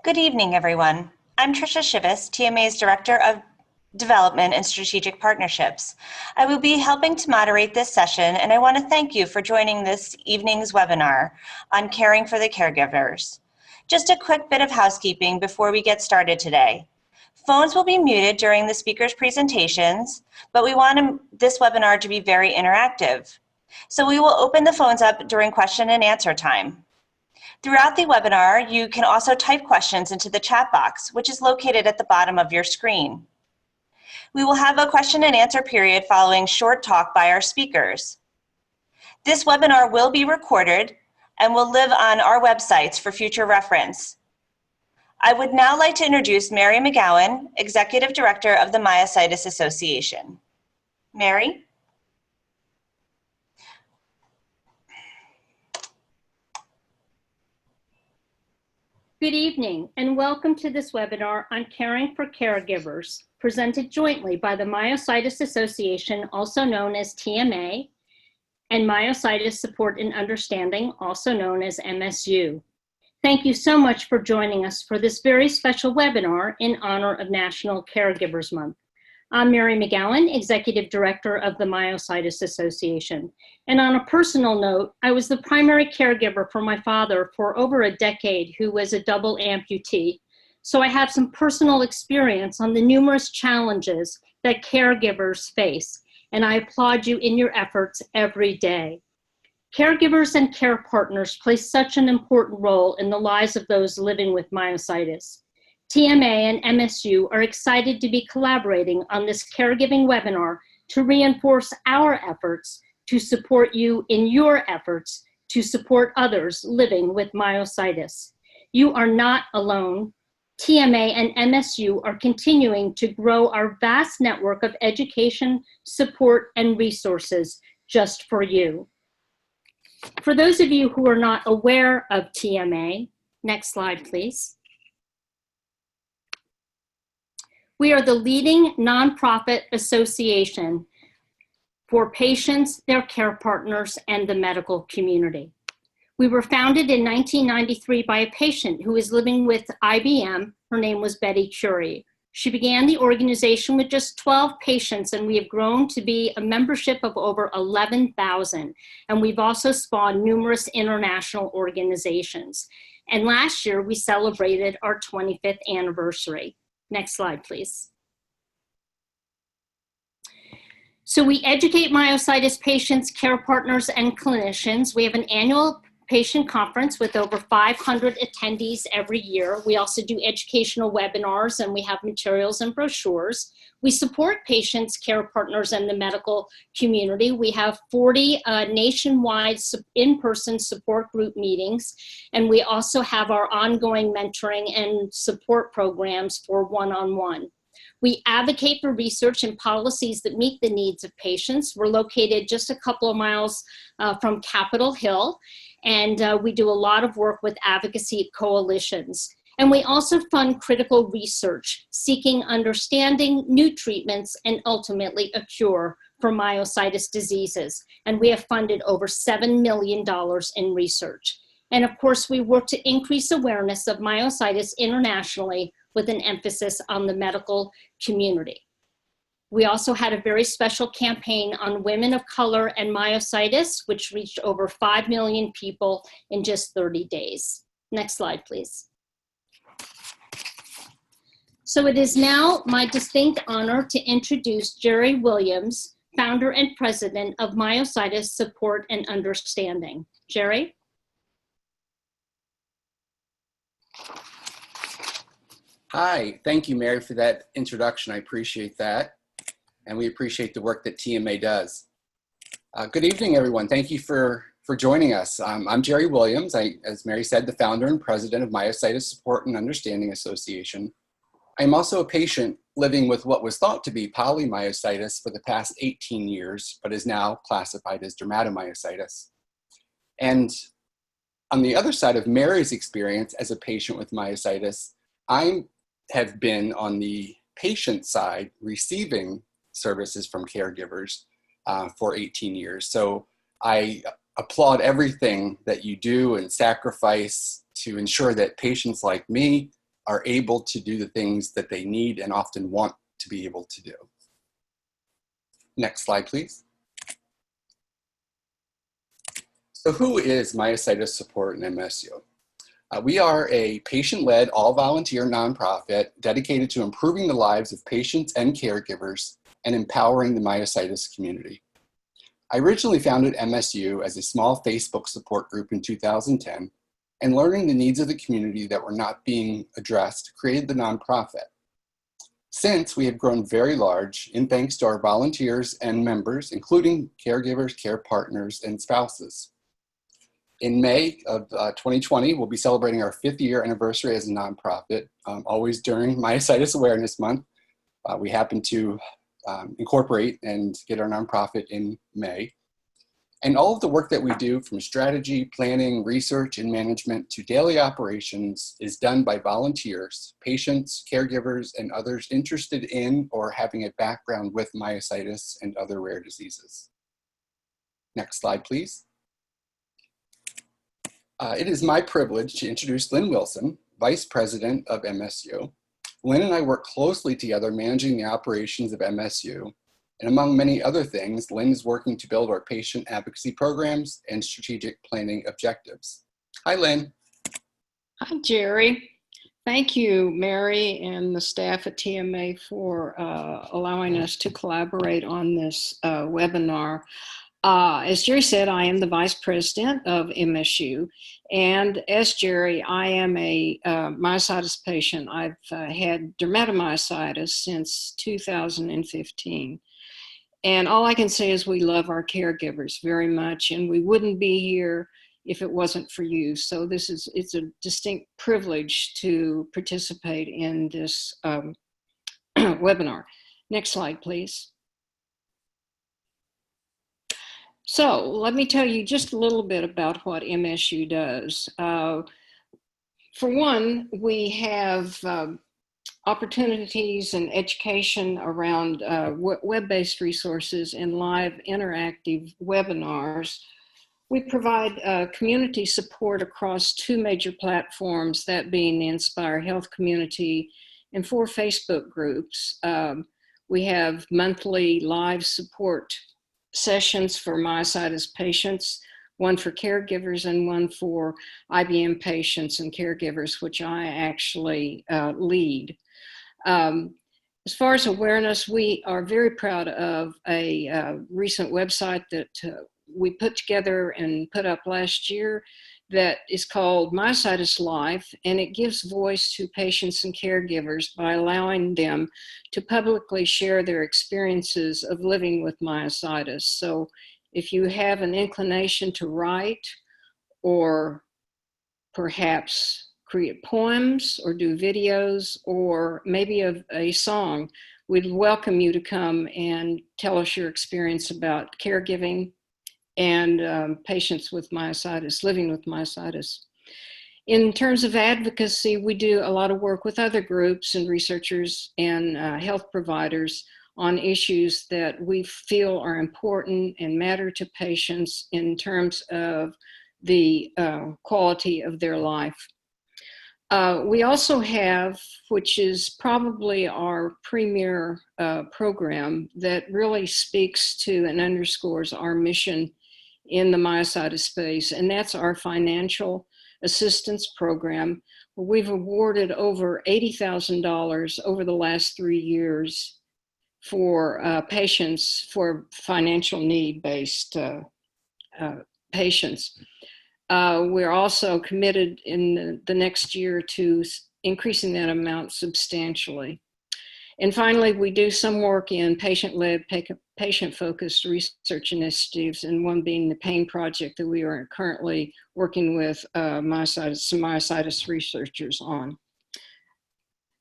Good evening, everyone. I'm Tricia Shivas, TMA's Director of Development and Strategic Partnerships. I will be helping to moderate this session, and I want to thank you for joining this evening's webinar on caring for the caregivers. Just a quick bit of housekeeping before we get started today. Phones will be muted during the speakers' presentations, but we want this webinar to be very interactive. So we will open the phones up during question and answer time. Throughout the webinar, you can also type questions into the chat box, which is located at the bottom of your screen. We will have a question and answer period following short talk by our speakers. This webinar will be recorded and will live on our websites for future reference. I would now like to introduce Mary McGowan, Executive Director of the Myositis Association. Mary? Good evening and welcome to this webinar on caring for caregivers, presented jointly by the Myositis Association, also known as TMA, and Myositis Support and Understanding, also known as MSU. Thank you so much for joining us for this very special webinar in honor of National Caregivers Month. I'm Mary McGowan, Executive Director of the Myositis Association. And on a personal note, I was the primary caregiver for my father for over a decade, who was a double amputee. So I have some personal experience on the numerous challenges that caregivers face, and I applaud you in your efforts every day. Caregivers and care partners play such an important role in the lives of those living with myositis. TMA and MSU are excited to be collaborating on this caregiving webinar to reinforce our efforts to support you in your efforts to support others living with myositis. You are not alone. TMA and MSU are continuing to grow our vast network of education, support, and resources just for you. For those of you who are not aware of TMA, next slide, please. We are the leading nonprofit association for patients, their care partners, and the medical community. We were founded in 1993 by a patient who was living with IBM. Her name was Betty Curie. She began the organization with just 12 patients, and we have grown to be a membership of over 11,000. And we've also spawned numerous international organizations. And last year, we celebrated our 25th anniversary. Next slide, please. So we educate myositis patients, care partners, and clinicians. We have an annual patient conference with over 500 attendees every year. We also do educational webinars, and we have materials and brochures. We support patients, care partners, and the medical community. We have 40 nationwide in-person support group meetings, and we also have our ongoing mentoring and support programs for one-on-one. We advocate for research and policies that meet the needs of patients. We're located just a couple of miles from Capitol Hill, and we do a lot of work with advocacy coalitions. And we also fund critical research, seeking understanding, new treatments, and ultimately a cure for myositis diseases. And we have funded over $7 million in research. And of course, we work to increase awareness of myositis internationally with an emphasis on the medical community. We also had a very special campaign on women of color and myositis, which reached over 5 million people in just 30 days. Next slide, please. So it is now my distinct honor to introduce Jerry Williams, founder and president of Myositis Support and Understanding. Jerry? Hi, thank you, Mary, for that introduction. I appreciate that. And we appreciate the work that TMA does. Good evening, everyone. Thank you for joining us. I'm Jerry Williams. As Mary said, the founder and president of Myositis Support and Understanding Association. I'm also a patient living with what was thought to be polymyositis for the past 18 years, but is now classified as dermatomyositis. And on the other side of Mary's experience as a patient with myositis, I have been on the patient side receiving services from caregivers for 18 years. So I applaud everything that you do and sacrifice to ensure that patients like me are able to do the things that they need and often want to be able to do. Next slide, please. So who is Myositis Support and MSU? We are a patient-led, all-volunteer nonprofit dedicated to improving the lives of patients and caregivers and empowering the myositis community. I originally founded MSU as a small Facebook support group in 2010, and learning the needs of the community that were not being addressed created the nonprofit. Since, we have grown very large, in thanks to our volunteers and members, including caregivers, care partners, and spouses. In May of 2020, we'll be celebrating our 5th year anniversary as a nonprofit, always during Myositis Awareness Month. We happen to incorporate and get our nonprofit in May. And all of the work that we do, from strategy, planning, research, and management to daily operations, is done by volunteers, patients, caregivers, and others interested in or having a background with myositis and other rare diseases. Next slide, please. It is my privilege to introduce Lynn Wilson, Vice President of MSU. Lynn and I work closely together managing the operations of MSU, and among many other things, Lynn is working to build our patient advocacy programs and strategic planning objectives. Hi, Lynn. Hi, Jerry. Thank you, Mary and the staff at TMA for allowing us to collaborate on this webinar. As Jerry said, I am the Vice President of MSU, and as Jerry, I am a myositis patient. I've had dermatomyositis since 2015. And all I can say is we love our caregivers very much, and we wouldn't be here if it wasn't for you. So it's a distinct privilege to participate in this webinar. Next slide, please. So let me tell you just a little bit about what MSU does. For one, we have opportunities and education around web-based resources and live interactive webinars. We provide community support across 2 major platforms, that being the Inspire Health community and 4 Facebook groups. We have monthly live support sessions for myositis patients, 1 for caregivers and 1 for IBM patients and caregivers, which I actually lead. As far as awareness, we are very proud of a recent website that we put together and put up last year that is called Myositis Life, and it gives voice to patients and caregivers by allowing them to publicly share their experiences of living with myositis. So if you have an inclination to write or perhaps create poems or do videos or maybe a song, we'd welcome you to come and tell us your experience about caregiving and patients with myositis, living with myositis. In terms of advocacy, we do a lot of work with other groups and researchers and health providers on issues that we feel are important and matter to patients in terms of the quality of their life. We also have, which is probably our premier program that really speaks to and underscores our mission in the myositis space, and that's our financial assistance program, where we've awarded over $80,000 over the last 3 years for patients, for financial need-based patients. We're also committed in the next year to increasing that amount substantially. And finally, we do some work in patient-led, patient-focused research initiatives, and one being the PAIN project that we are currently working with some myositis researchers on.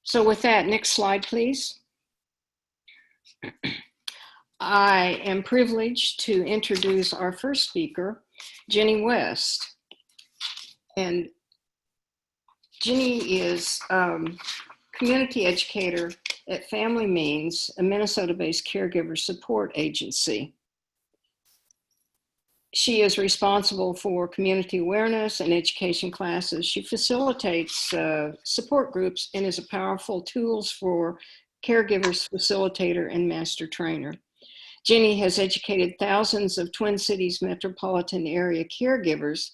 So with that, next slide, please. I am privileged to introduce our first speaker, Jenny West. And Jenny is community educator at FamilyMeans, a Minnesota-based caregiver support agency. She is responsible for community awareness and education classes. She facilitates support groups and is a powerful tool for caregivers, facilitator, and master trainer. Jenny has educated thousands of Twin Cities metropolitan area caregivers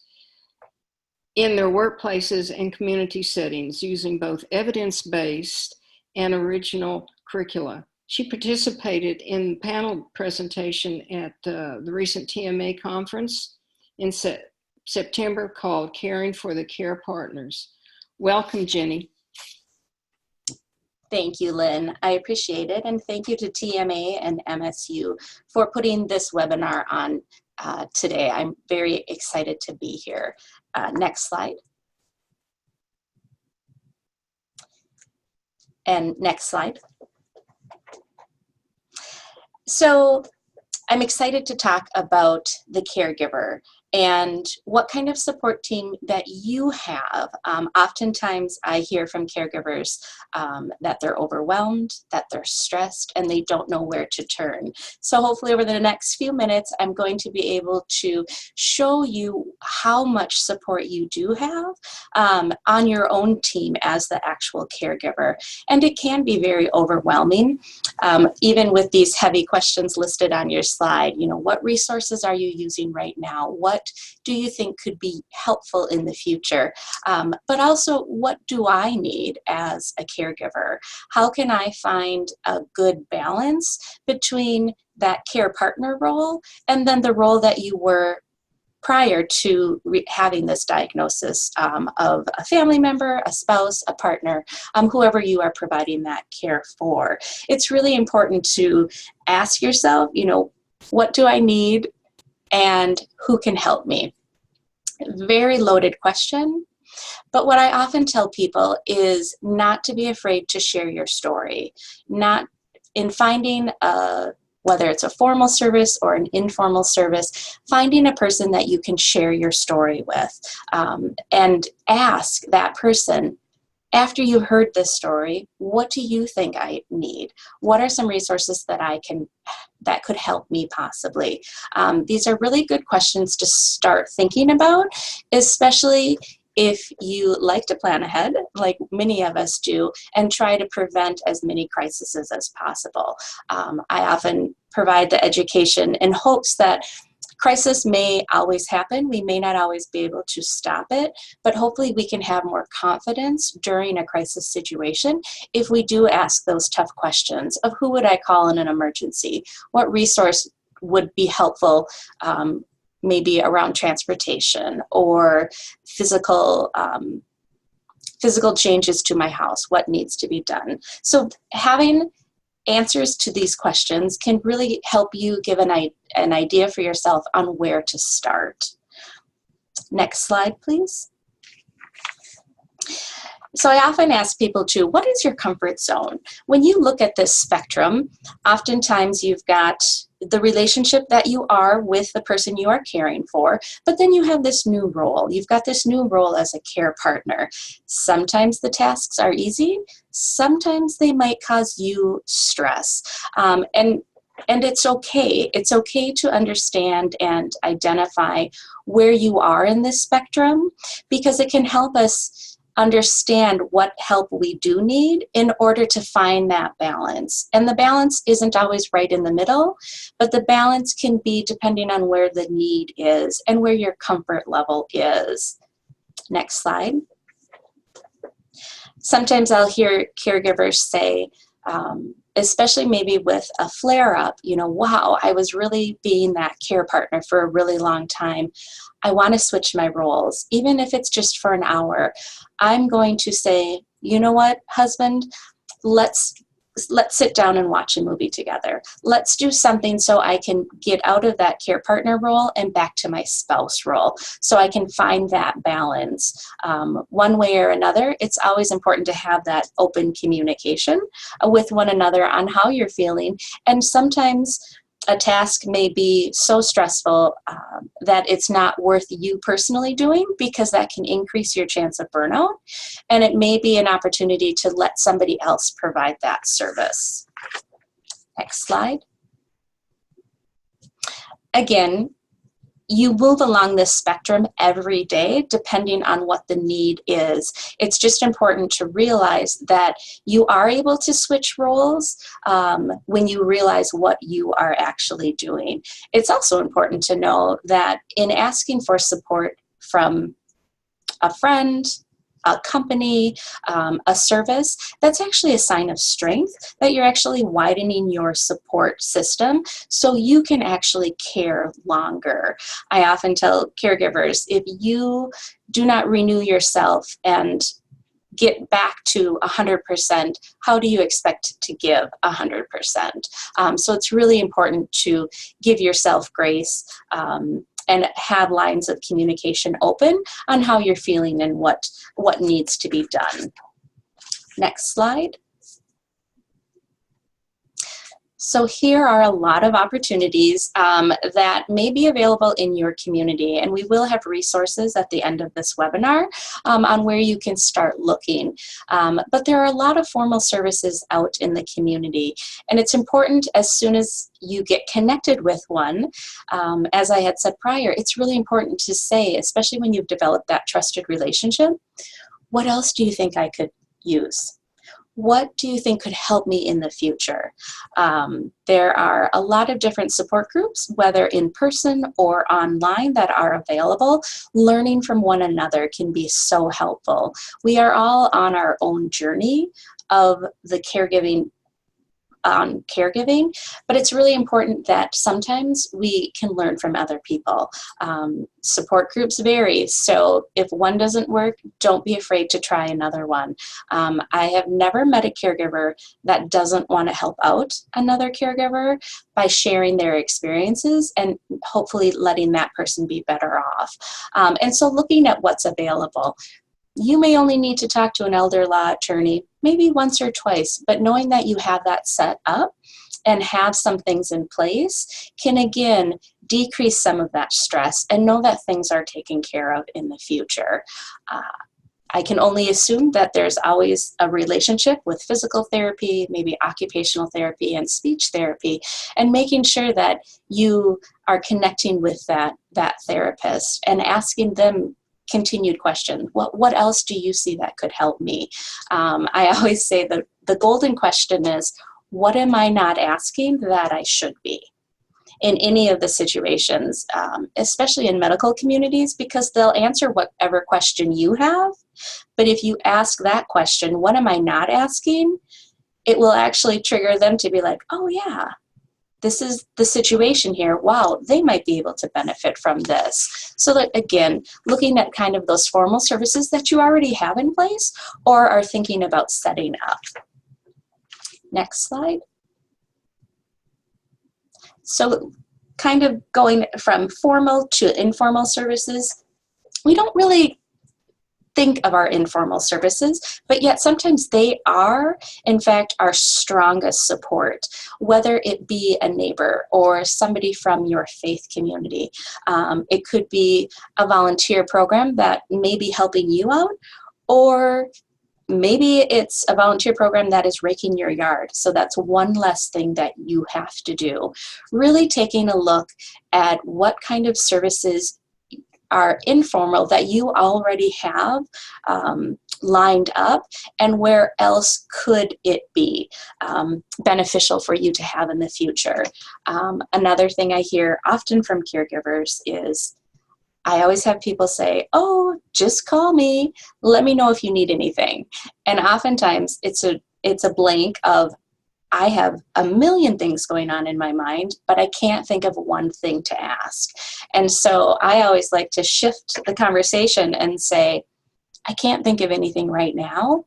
in their workplaces and community settings using both evidence-based and original curricula. She participated in the panel presentation at the recent TMA conference in September called Caring for the Care Partners. Welcome, Jenny. Thank you, Lynn. I appreciate it. And thank you to TMA and MSU for putting this webinar on today. I'm very excited to be here. Next slide. And next slide. So I'm excited to talk about the caregiver and what kind of support team that you have. Oftentimes I hear from caregivers that they're overwhelmed, that they're stressed, and they don't know where to turn. So hopefully over the next few minutes, I'm going to be able to show you how much support you do have on your own team as the actual caregiver. And it can be very overwhelming, even with these heavy questions listed on your slide. You know, what resources are you using right now? What do you think could be helpful in the future? But also, what do I need as a caregiver? How can I find a good balance between that care partner role and then the role that you were prior to having this diagnosis of a family member, a spouse, a partner, whoever you are providing that care for? It's really important to ask yourself, you know, what do I need and who can help me? Very loaded question. But what I often tell people is not to be afraid to share your story, not in finding whether it's a formal service or an informal service, finding a person that you can share your story with, and ask that person, after you heard this story, what do you think I need? What are some resources that could help me possibly? These are really good questions to start thinking about, especially if you like to plan ahead, like many of us do, and try to prevent as many crises as possible. I often provide the education in hopes that crisis may always happen. We may not always be able to stop it, but hopefully we can have more confidence during a crisis situation if we do ask those tough questions of who would I call in an emergency? What resource would be helpful, maybe around transportation or physical changes to my house? What needs to be done? So having answers to these questions can really help you give an idea for yourself on where to start. Next slide, please. So I often ask people too, what is your comfort zone? When you look at this spectrum, oftentimes you've got the relationship that you are with the person you are caring for, but then you have this new role. You've got this new role as a care partner. Sometimes the tasks are easy. Sometimes they might cause you stress. And it's okay. It's okay to understand and identify where you are in this spectrum, because it can help us understand what help we do need in order to find that balance. And the balance isn't always right in the middle, but the balance can be depending on where the need is and where your comfort level is. Next slide. Sometimes I'll hear caregivers say, especially maybe with a flare-up, you know, wow, I was really being that care partner for a really long time. I want to switch my roles, even if it's just for an hour. I'm going to say, you know what, husband, let's sit down and watch a movie together. Let's do something so I can get out of that care partner role and back to my spouse role, so I can find that balance. One way or another, it's always important to have that open communication with one another on how you're feeling. And sometimes a task may be so stressful that it's not worth you personally doing, because that can increase your chance of burnout. And it may be an opportunity to let somebody else provide that service. Next slide. Again, you move along this spectrum every day depending on what the need is. It's just important to realize that you are able to switch roles when you realize what you are actually doing. It's also important to know that in asking for support from a friend, a company, a service, that's actually a sign of strength, that you're actually widening your support system so you can actually care longer. I often tell caregivers, if you do not renew yourself and get back to 100%, how do you expect to give 100%? So it's really important to give yourself grace and have lines of communication open on how you're feeling and what needs to be done. Next slide. So here are a lot of opportunities that may be available in your community, and we will have resources at the end of this webinar on where you can start looking. But there are a lot of formal services out in the community, and it's important as soon as you get connected with one, as I had said prior, it's really important to say, especially when you've developed that trusted relationship, what else do you think I could use? What do you think could help me in the future? There are a lot of different support groups, whether in person or online, that are available. Learning from one another can be so helpful. We are all on our own journey of the caregiving, but it's really important that sometimes we can learn from other people. Support groups vary, so if one doesn't work, don't be afraid to try another one. I have never met a caregiver that doesn't want to help out another caregiver by sharing their experiences and hopefully letting that person be better off. And so looking at what's available. You may only need to talk to an elder law attorney maybe once or twice, but knowing that you have that set up and have some things in place can again decrease some of that stress and know that things are taken care of in the future. I can only assume that there's always a relationship with physical therapy, maybe occupational therapy and speech therapy, and making sure that you are connecting with that therapist and asking them continued question. What else do you see that could help me? I always say that the golden question is, what am I not asking that I should be? In any of the situations, especially in medical communities, because they'll answer whatever question you have. But if you ask that question, what am I not asking? It will actually trigger them to be like, oh yeah, this is the situation here. Wow, they might be able to benefit from this. So that, again, looking at kind of those formal services that you already have in place or are thinking about setting up. Next slide. So kind of going from formal to informal services, we don't really think of our informal services, but yet sometimes they are, in fact, our strongest support, whether it be a neighbor or somebody from your faith community. It could be a volunteer program that may be helping you out, or maybe it's a volunteer program that is raking your yard. So that's one less thing that you have to do. Really taking a look at what kind of services are informal that you already have lined up, and where else could it be beneficial for you to have in the future. Another thing I hear often from caregivers is, I always have people say, oh, just call me, let me know if you need anything. And oftentimes it's a blank of, I have a million things going on in my mind, but I can't think of one thing to ask. And so I always like to shift the conversation and say, I can't think of anything right now,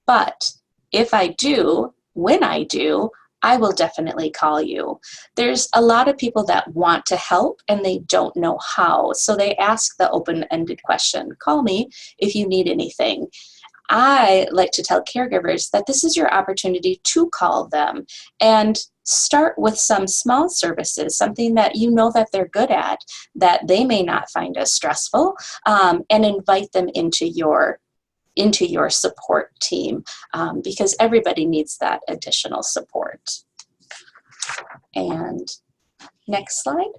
but if I do, when I do, I will definitely call you. There's a lot of people that want to help and they don't know how. So they ask the open-ended question, call me if you need anything. I like to tell caregivers that this is your opportunity to call them and start with some small services, something that you know that they're good at, that they may not find as stressful, and invite them into your support team, because everybody needs that additional support. And next slide.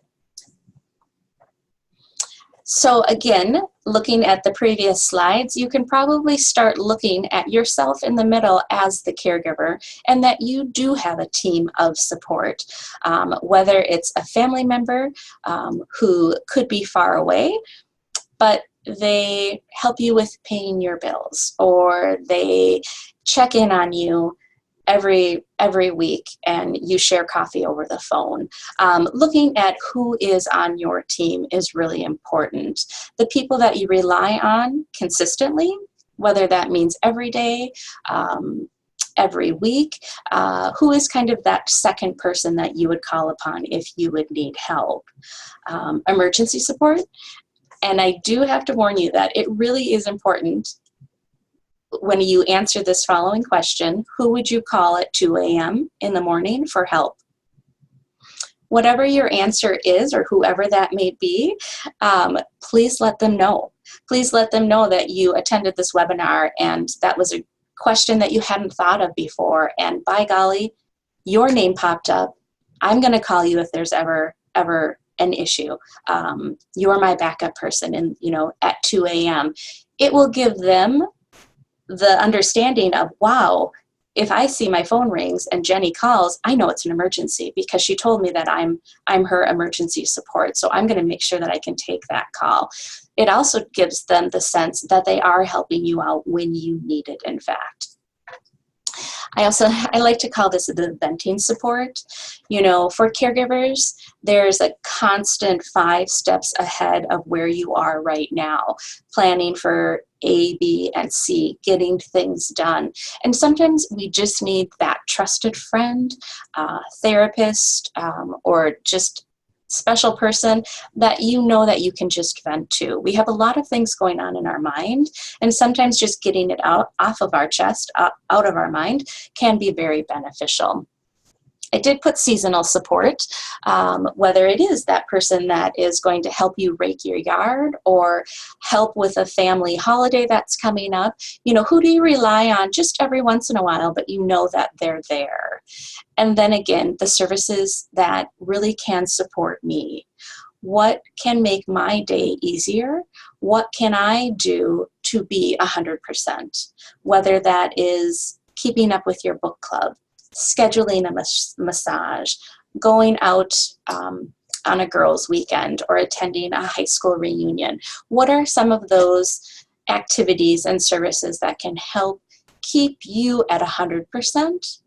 So again, looking at the previous slides, you can probably start looking at yourself in the middle as the caregiver, and that you do have a team of support, whether it's a family member who could be far away, but they help you with paying your bills, or they check in on you every week and you share coffee over the phone. Looking at who is on your team is really important. The people that you rely on consistently, whether that means every day, every week, who is kind of that second person that you would call upon if you would need help. Emergency support. And I do have to warn you that it really is important when you answer this following question: who would you call at 2 a.m. in the morning for help? Whatever your answer is, or whoever that may be, please let them know. Please let them know that you attended this webinar and that was a question that you hadn't thought of before. And by golly, your name popped up. I'm going to call you if there's ever an issue. You're my backup person, and at 2 a.m. It will give them the understanding of, wow, if I see my phone rings and Jenny calls, I know it's an emergency because she told me that I'm her emergency support. So I'm going to make sure that I can take that call. It also gives them the sense that they are helping you out when you need it, in fact. I like to call this the venting support. For caregivers, there's a constant 5 steps ahead of where you are right now, planning for A, B, and C, getting things done. And sometimes we just need that trusted friend, therapist, or just special person that that you can just vent to. We have a lot of things going on in our mind, and sometimes just getting it off of our chest, out of our mind, can be very beneficial. I did put seasonal support, whether it is that person that is going to help you rake your yard or help with a family holiday that's coming up. Who do you rely on just every once in a while, but that they're there? And then again, the services that really can support me. What can make my day easier? What can I do to be 100%? Whether that is keeping up with your book club, scheduling a massage, going out on a girls' weekend, or attending a high school reunion. What are some of those activities and services that can help keep you at 100%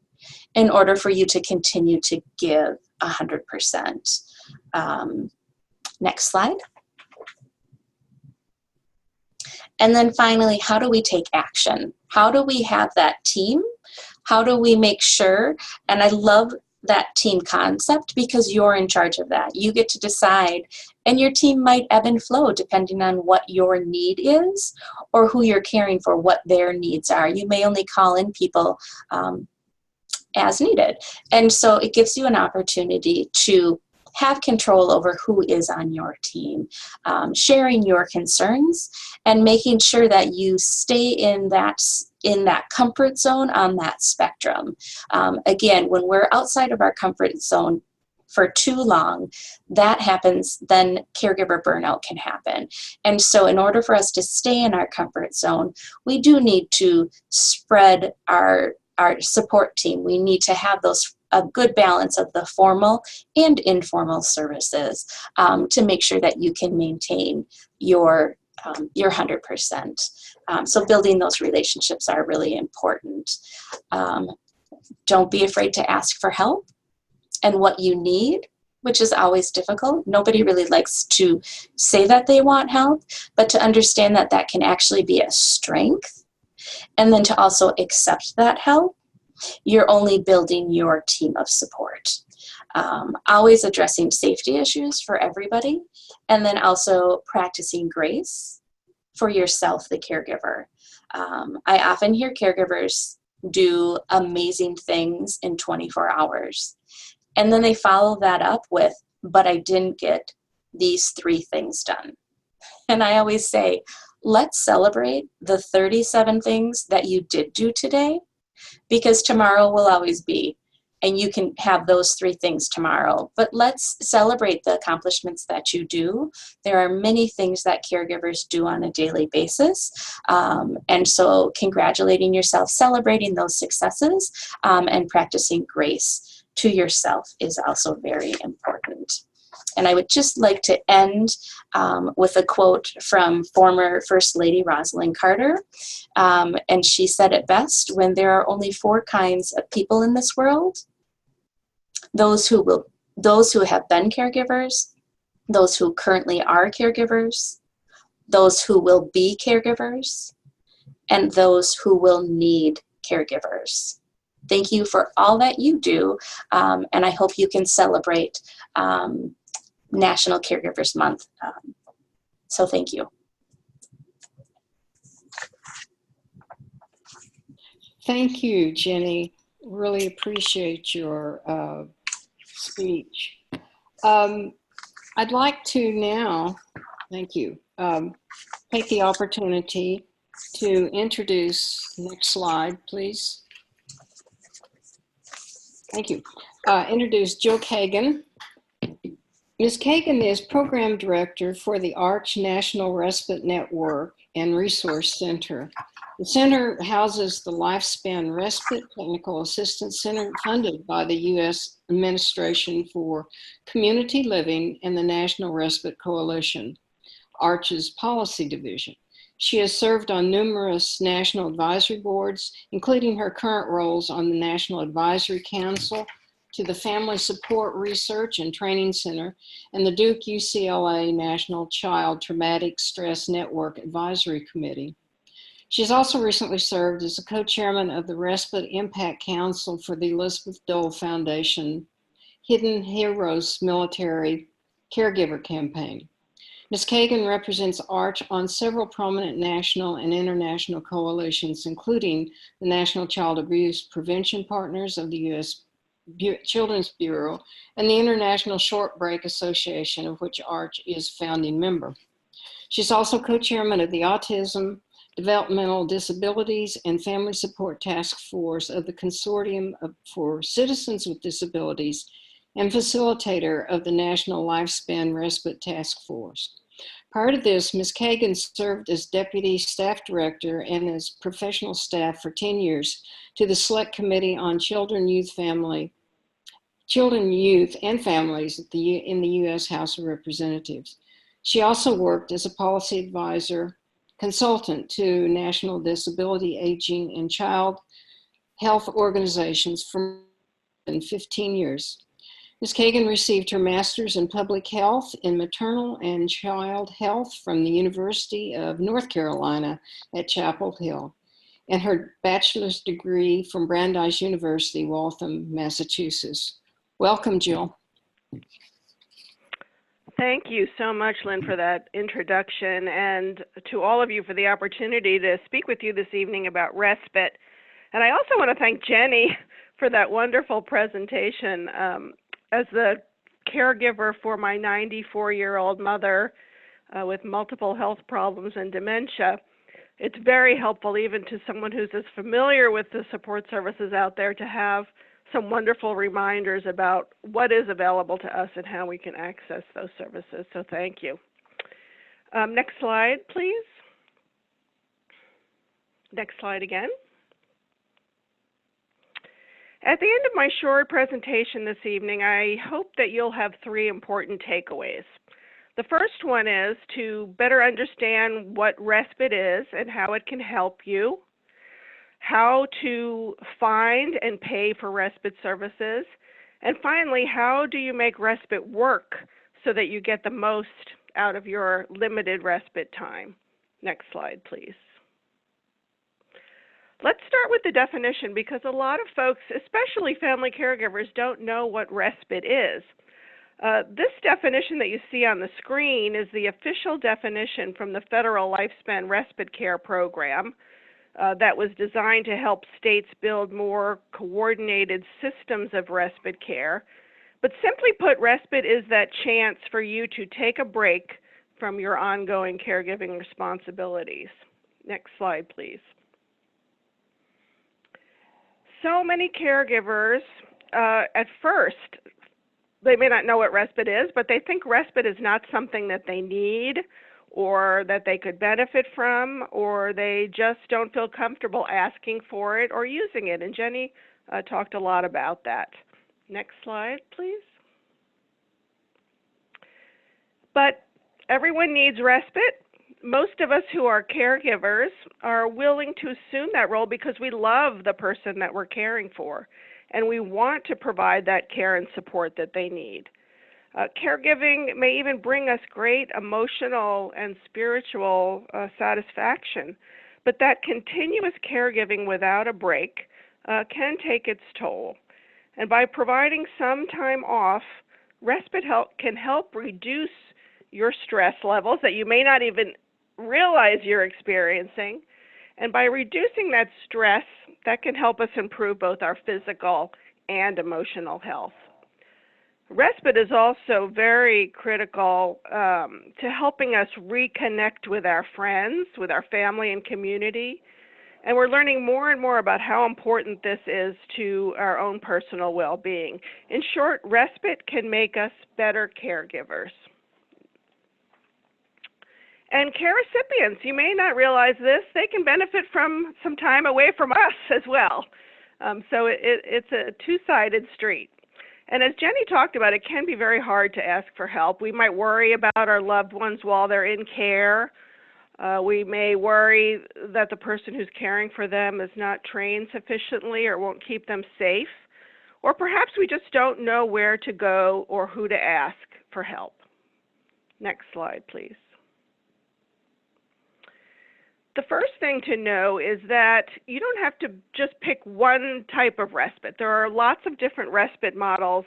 in order for you to continue to give 100%? Next slide. And then finally, how do we take action? How do we have that team? How do we make sure? And I love that team concept because you're in charge of that. You get to decide, and your team might ebb and flow depending on what your need is or who you're caring for, what their needs are. You may only call in people as needed. And so it gives you an opportunity to have control over who is on your team, sharing your concerns and making sure that you stay in that comfort zone on that spectrum. Again, when we're outside of our comfort zone for too long, that happens, then caregiver burnout can happen. And so in order for us to stay in our comfort zone, we do need to spread our support team. We need to have a good balance of the formal and informal services to make sure that you can maintain your 100%. So building those relationships are really important. Don't be afraid to ask for help and what you need, which is always difficult. Nobody really likes to say that they want help, but to understand that that can actually be a strength, and then to also accept that help. You're only building your team of support. Always addressing safety issues for everybody, and then also practicing grace for yourself, the caregiver. I often hear caregivers do amazing things in 24 hours, and then they follow that up with, but I didn't get these 3 things done. And I always say, let's celebrate the 37 things that you did do today, because tomorrow will always be and you can have those 3 things tomorrow. But let's celebrate the accomplishments that you do. There are many things that caregivers do on a daily basis. And so congratulating yourself, celebrating those successes, and practicing grace to yourself is also very important. And I would just like to end with a quote from former First Lady Rosalind Carter. And she said it best: when there are only 4 kinds of people in this world, those who have been caregivers, those who currently are caregivers, those who will be caregivers, and those who will need caregivers. Thank you for all that you do, and I hope you can celebrate National Caregivers Month. So thank you. Thank you, Jenny. Really appreciate your speech. I'd like to now, thank you, take the opportunity to introduce, next slide, please. Thank you. Introduce Jill Kagan. Ms. Kagan is Program Director for the ARCH National Respite Network and Resource Center. The center houses the Lifespan Respite Technical Assistance Center, funded by the U.S. Administration for Community Living and the National Respite Coalition, ARCH's policy division. She has served on numerous national advisory boards, including her current roles on the National Advisory Council to the Family Support Research and Training Center and the Duke UCLA National Child Traumatic Stress Network Advisory Committee. She has also recently served as a co-chairman of the Respite Impact Council for the Elizabeth Dole Foundation Hidden Heroes Military Caregiver Campaign. Ms. Kagan represents ARCH on several prominent national and international coalitions, including the National Child Abuse Prevention Partners of the U.S. Children's Bureau and the International Short Break Association, of which ARCH is founding member. She's also co-chairman of the Autism, Developmental Disabilities, and Family Support Task Force of the Consortium for Citizens with Disabilities and facilitator of the National Lifespan Respite Task Force. Prior to this, Ms. Kagan served as Deputy Staff Director and as professional staff for 10 years to the Select Committee on Children, Youth, and Families in the U.S. House of Representatives. She also worked as a policy advisor, consultant to National Disability, Aging, and Child Health organizations for more than 15 years. Ms. Kagan received her master's in public health in maternal and child health from the University of North Carolina at Chapel Hill, and her bachelor's degree from Brandeis University, Waltham, Massachusetts. Welcome, Jill. Thank you so much, Lynn, for that introduction, and to all of you for the opportunity to speak with you this evening about respite. And I also want to thank Jenny for that wonderful presentation. As the caregiver for my 94-year-old mother with multiple health problems and dementia, it's very helpful even to someone who's as familiar with the support services out there to have some wonderful reminders about what is available to us and how we can access those services. So thank you. Next slide, please. Next slide again. At the end of my short presentation this evening, I hope that you'll have 3 important takeaways. The first one is to better understand what respite is and how it can help you, how to find and pay for respite services, and finally, how do you make respite work so that you get the most out of your limited respite time. Next slide, please. Let's start with the definition because a lot of folks, especially family caregivers, don't know what respite is. This definition that you see on the screen is the official definition from the Federal Lifespan Respite Care Program that was designed to help states build more coordinated systems of respite care. But simply put, respite is that chance for you to take a break from your ongoing caregiving responsibilities. Next slide, please. So many caregivers at first, they may not know what respite is, but they think respite is not something that they need or that they could benefit from, or they just don't feel comfortable asking for it or using it. And Jenny talked a lot about that. Next slide, please. But everyone needs respite. Most of us who are caregivers are willing to assume that role because we love the person that we're caring for, and we want to provide that care and support that they need. Caregiving may even bring us great emotional and spiritual satisfaction, but that continuous caregiving without a break can take its toll. And by providing some time off, respite can help reduce your stress levels that you may not even realize you're experiencing. And by reducing that stress, that can help us improve both our physical and emotional health. Respite is also very critical to helping us reconnect with our friends, with our family and community. And we're learning more and more about how important this is to our own personal well-being. In short, respite can make us better caregivers. And care recipients, you may not realize this, they can benefit from some time away from us as well. So it's a two-sided street. And as Jenny talked about, it can be very hard to ask for help. We might worry about our loved ones while they're in care. We may worry that the person who's caring for them is not trained sufficiently or won't keep them safe. Or perhaps we just don't know where to go or who to ask for help. Next slide, please. The first thing to know is that you don't have to just pick one type of respite. There are lots of different respite models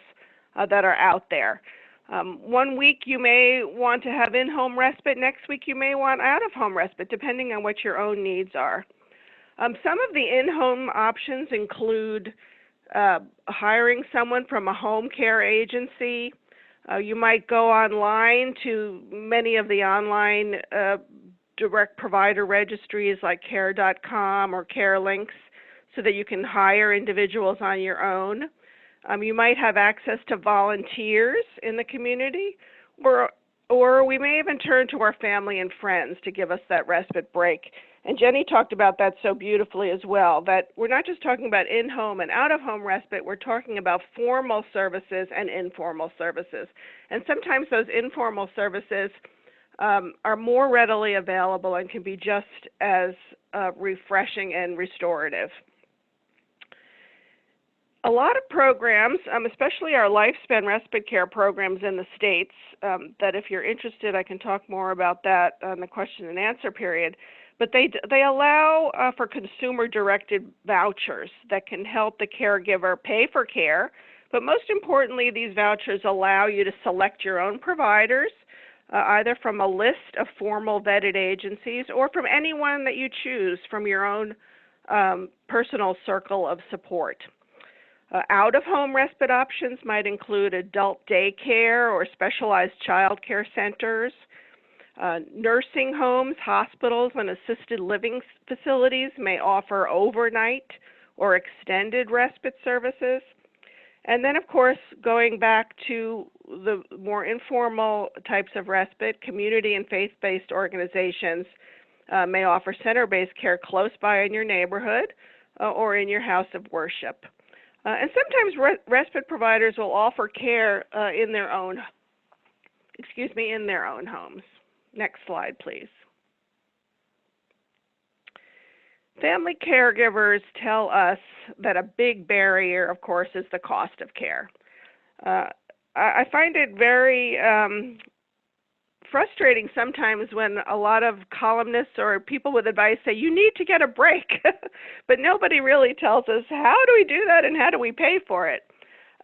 that are out there. 1 week you may want to have in-home respite. Next week you may want out-of-home respite, depending on what your own needs are. Some of the in-home options include hiring someone from a home care agency. You might go online to many of the online direct provider registries like care.com or CareLinks so that you can hire individuals on your own. You might have access to volunteers in the community, or we may even turn to our family and friends to give us that respite break. And Jenny talked about that so beautifully as well, that we're not just talking about in-home and out-of-home respite, we're talking about formal services and informal services. And sometimes those informal services are more readily available and can be just as refreshing and restorative. A lot of programs, especially our lifespan respite care programs in the states, that if you're interested, I can talk more about that on the question and answer period, but they allow for consumer-directed vouchers that can help the caregiver pay for care, but most importantly, these vouchers allow you to select your own providers, either from a list of formal vetted agencies or from anyone that you choose from your own personal circle of support. Out-of-home respite options might include adult daycare or specialized child care centers. Nursing homes, hospitals, and assisted living facilities may offer overnight or extended respite services. And then, of course, going back to the more informal types of respite, community and faith-based organizations may offer center-based care close by in your neighborhood or in your house of worship. And sometimes respite providers will offer care in their own homes. Next slide, please. Family caregivers tell us that a big barrier, of course, is the cost of care. I find it very frustrating sometimes when a lot of columnists or people with advice say, you need to get a break, but nobody really tells us how do we do that and how do we pay for it.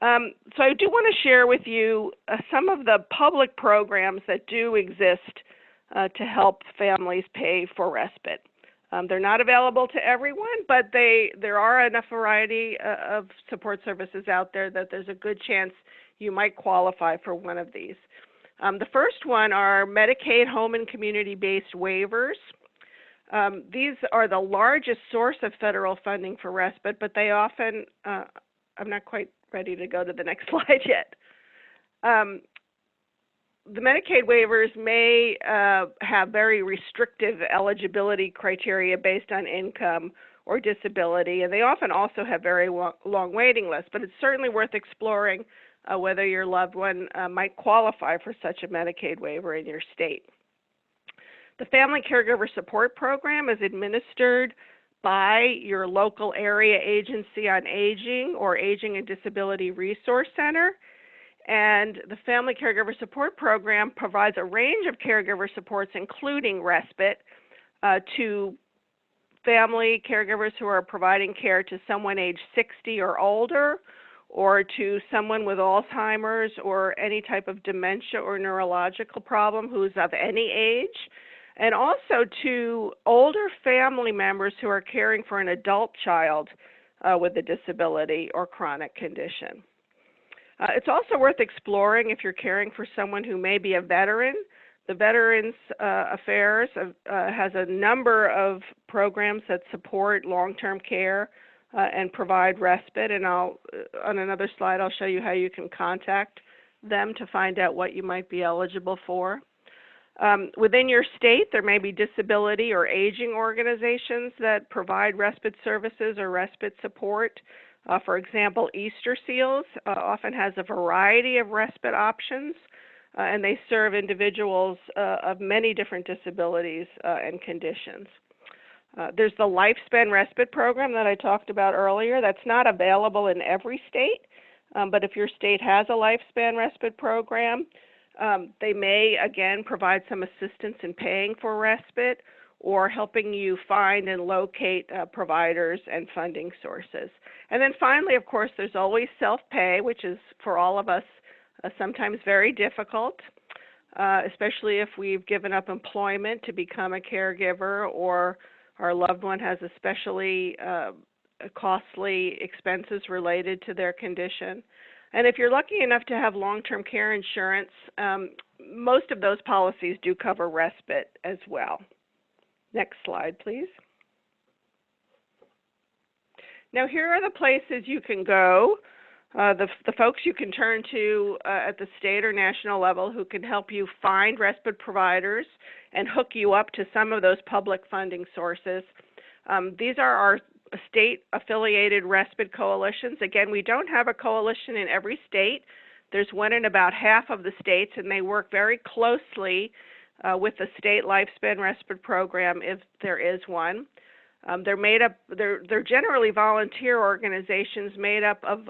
So I do want to share with you some of the public programs that do exist to help families pay for respite. They're not available to everyone, but there are enough variety of support services out there that there's a good chance you might qualify for one of these. The first one are Medicaid home and community-based waivers. These are the largest source of federal funding for respite, but they often, I'm not quite ready to go to the next slide yet. The Medicaid waivers may have very restrictive eligibility criteria based on income or disability, and they often also have very long waiting lists, but it's certainly worth exploring whether your loved one might qualify for such a Medicaid waiver in your state. The Family Caregiver Support Program is administered by your local area agency on aging or Aging and Disability Resource Center. And the Family Caregiver Support Program provides a range of caregiver supports, including respite, to family caregivers who are providing care to someone age 60 or older, or to someone with Alzheimer's or any type of dementia or neurological problem who's of any age, and also to older family members who are caring for an adult child with a disability or chronic condition. It's also worth exploring if you're caring for someone who may be a veteran. The Veterans Affairs has a number of programs that support long-term care and provide respite, and on another slide I'll show you how you can contact them to find out what you might be eligible for. Within your state, there may be disability or aging organizations that provide respite services or respite support. For example, Easter Seals often has a variety of respite options, and they serve individuals of many different disabilities and conditions. There's the Lifespan Respite Program that I talked about earlier. That's not available in every state, but if your state has a Lifespan Respite Program, they may, again, provide some assistance in paying for respite or helping you find and locate providers and funding sources. And then finally, of course, there's always self-pay, which is for all of us sometimes very difficult, especially if we've given up employment to become a caregiver or our loved one has especially costly expenses related to their condition. And if you're lucky enough to have long-term care insurance, most of those policies do cover respite as well. Next slide, please. Now, here are the places you can go, the folks you can turn to at the state or national level who can help you find respite providers and hook you up to some of those public funding sources. These are our state-affiliated respite coalitions. Again, we don't have a coalition in every state. There's one in about half of the states, and they work very closely with the state lifespan respite program if there is one. They're generally volunteer organizations made up of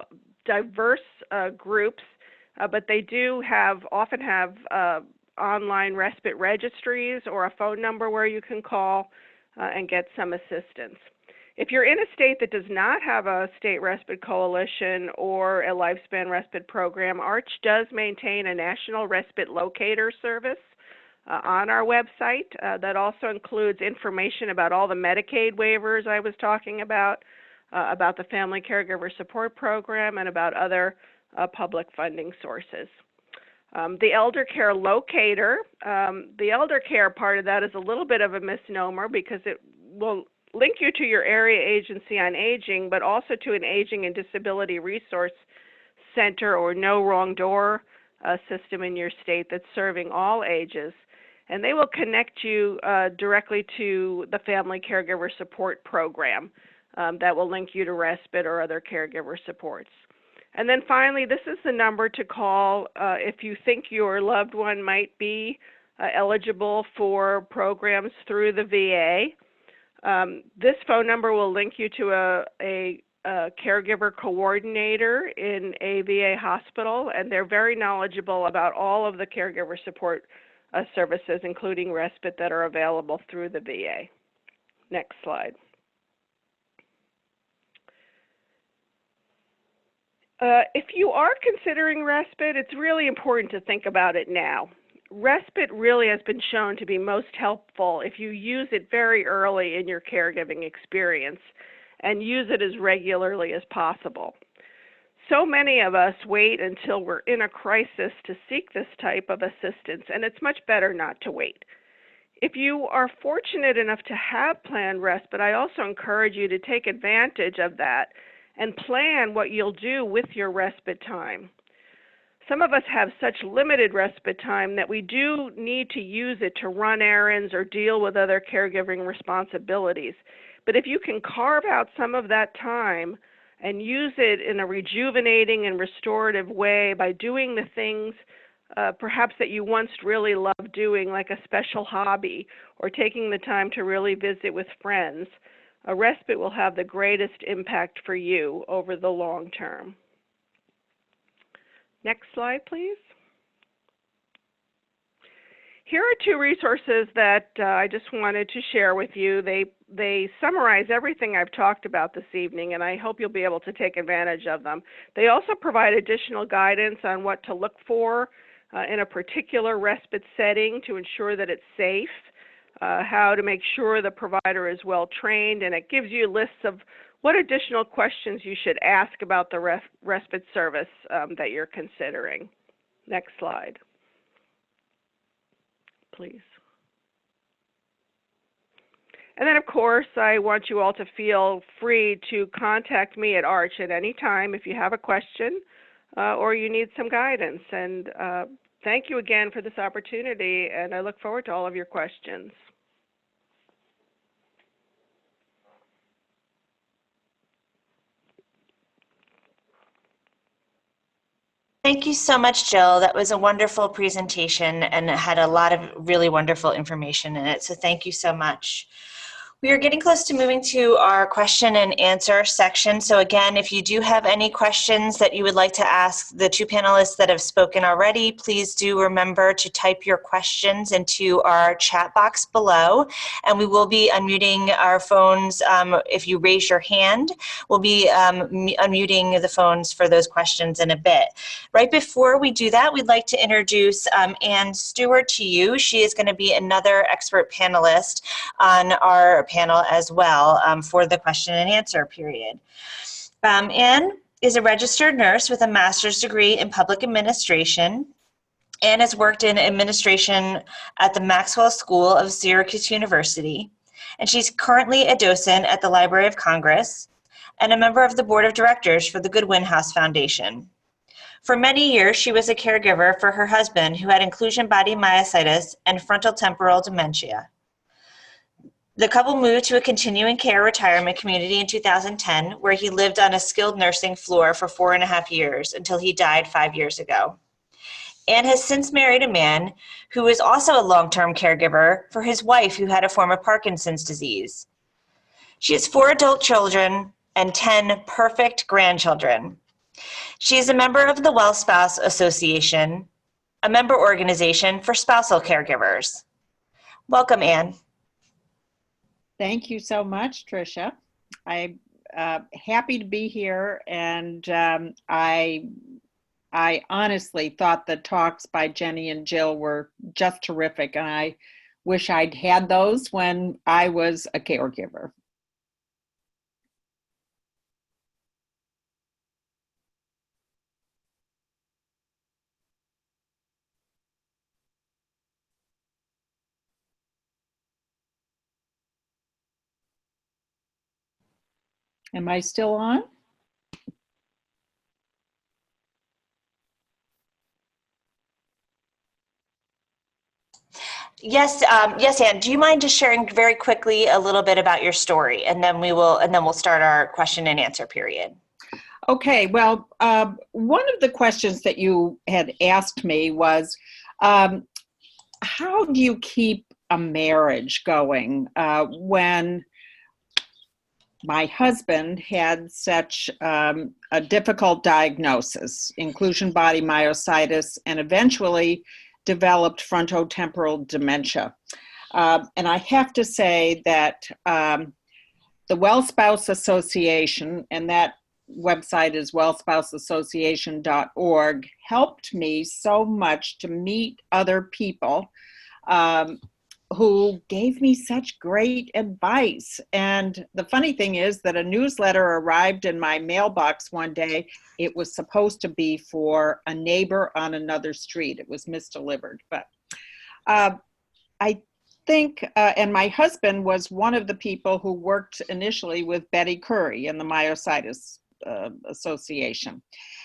diverse groups, but they do often have online respite registries or a phone number where you can call and get some assistance. If you're in a state that does not have a state respite coalition or a lifespan respite program, ARCH does maintain a national respite locator service on our website that also includes information about all the Medicaid waivers I was talking about the Family Caregiver Support Program, and about other public funding sources. The elder care locator, the elder care part of that is a little bit of a misnomer because it will link you to your area agency on aging, but also to an aging and disability resource center or no wrong door system in your state that's serving all ages. And they will connect you directly to the Family Caregiver Support Program that will link you to respite or other caregiver supports. And then finally, this is the number to call if you think your loved one might be eligible for programs through the VA. This phone number will link you to a caregiver coordinator in a VA hospital, and they're very knowledgeable about all of the caregiver support services, including respite, that are available through the VA. Next slide. If you are considering respite, it's really important to think about it now. Respite really has been shown to be most helpful if you use it very early in your caregiving experience and use it as regularly as possible. So many of us wait until we're in a crisis to seek this type of assistance, and it's much better not to wait. If you are fortunate enough to have planned respite, I also encourage you to take advantage of that and plan what you'll do with your respite time. Some of us have such limited respite time that we do need to use it to run errands or deal with other caregiving responsibilities. But if you can carve out some of that time and use it in a rejuvenating and restorative way by doing the things perhaps that you once really loved doing, like a special hobby, or taking the time to really visit with friends, a respite will have the greatest impact for you over the long term. Next slide, please. Here are two resources that I just wanted to share with you. They summarize everything I've talked about this evening, and I hope you'll be able to take advantage of them. They also provide additional guidance on what to look for in a particular respite setting to ensure that it's safe, how to make sure the provider is well trained, and it gives you lists of what additional questions you should ask about the respite service that you're considering. Next slide, please. And then, of course, I want you all to feel free to contact me at ARCH at any time if you have a question or you need some guidance. And thank you again for this opportunity, and I look forward to all of your questions. Thank you so much, Jill. That was a wonderful presentation and it had a lot of really wonderful information in it, so thank you so much. We are getting close to moving to our question and answer section. So again, if you do have any questions that you would like to ask the two panelists that have spoken already, please do remember to type your questions into our chat box below. And we will be unmuting our phones. If you raise your hand, we'll be unmuting the phones for those questions in a bit. Right before we do that, we'd like to introduce Ann Stewart to you. She is going to be another expert panelist on our panel as well for the question and answer period. Ann is a registered nurse with a master's degree in public administration and has worked in administration at the Maxwell School of Syracuse University. And she's currently a docent at the Library of Congress and a member of the board of directors for the Goodwin House Foundation. For many years, she was a caregiver for her husband who had inclusion body myositis and frontotemporal dementia. The couple moved to a continuing care retirement community in 2010, where he lived on a skilled nursing floor for 4.5 years until he died 5 years ago. Ann has since married a man who is also a long-term caregiver for his wife who had a form of Parkinson's disease. She has 4 adult children and 10 perfect grandchildren. She is a member of the WellSpouse Association, a member organization for spousal caregivers. Welcome, Ann. Thank you so much, Tricia. I'm happy to be here, and I honestly thought the talks by Jenny and Jill were just terrific, and I wish I'd had those when I was a caregiver. Am I still on? Yes, yes, Ann. Do you mind just sharing very quickly a little bit about your story, and then we'll start our question and answer period. Okay. Well, one of the questions that you had asked me was, how do you keep a marriage going when my husband had such a difficult diagnosis, inclusion body myositis, and eventually developed frontotemporal dementia. And I have to say that the WellSpouse Association, and that website is wellspouseassociation.org, helped me so much to meet other people who gave me such great advice. And the funny thing is that a newsletter arrived in my mailbox one day. It was supposed to be for a neighbor on another street. It was misdelivered. But I think, and my husband was one of the people who worked initially with Betty Curry in the Myositis Association.